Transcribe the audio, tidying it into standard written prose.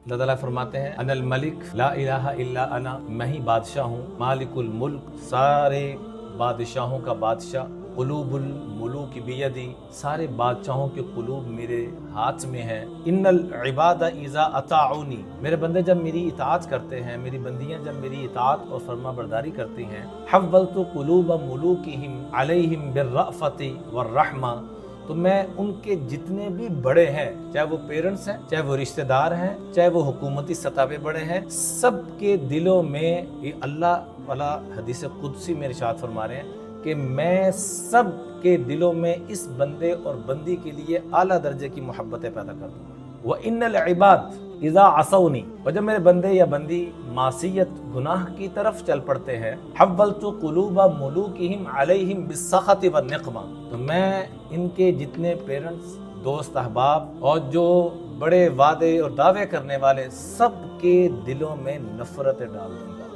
اللہ ताला फरमाते हैं अनल मलिक ला इलाहा इल्ला अना, मैं ही बादशाह हूँ, मालिकुल मुल्क, सारे बादशाहों का बादशाह, कुलूबुल मुलूक बियदी, सारे बादशाहों के कुलूब मेरे हाथ में है। इन्नल इबादा इज़ा अताऊनी, मेरे बंदे जब मेरी इताअत करते हैं, मेरी बंदियां जब मेरी इताअत और फरमाबरदारी करती हैं, हव्वलतु कुलूब मुलूकिहिम अलैहिम बिर्रअफ़ति वर्रहमा, तो मैं उनके जितने भी बड़े हैं, चाहे वो पेरेंट्स हैं, चाहे वो रिश्तेदार हैं, चाहे वो हुकूमती सतह पे बड़े हैं, सबके दिलों में, ये अल्लाह वाला हदीस कुदसी में इरशाद फरमा रहे हैं कि मैं सब के दिलों में इस बंदे और बंदी के लिए आला दर्जे की मोहब्बतें पैदा कर दूंगा। व इन्नल इबाद इज़ा असौनी, और जब मेरे बंदे या बंदी मासियत गुनाह की तरफ चल पड़ते हैं, हव्वलतु कुलूबा मुलूकिहिम अलैहिम बिस्सखति वन्निक़मा, तो मैं इनके जितने पेरेंट्स, दोस्त, अहबाब और जो बड़े वादे और दावे करने वाले, सब के दिलों में नफरतें डाल दूंगा।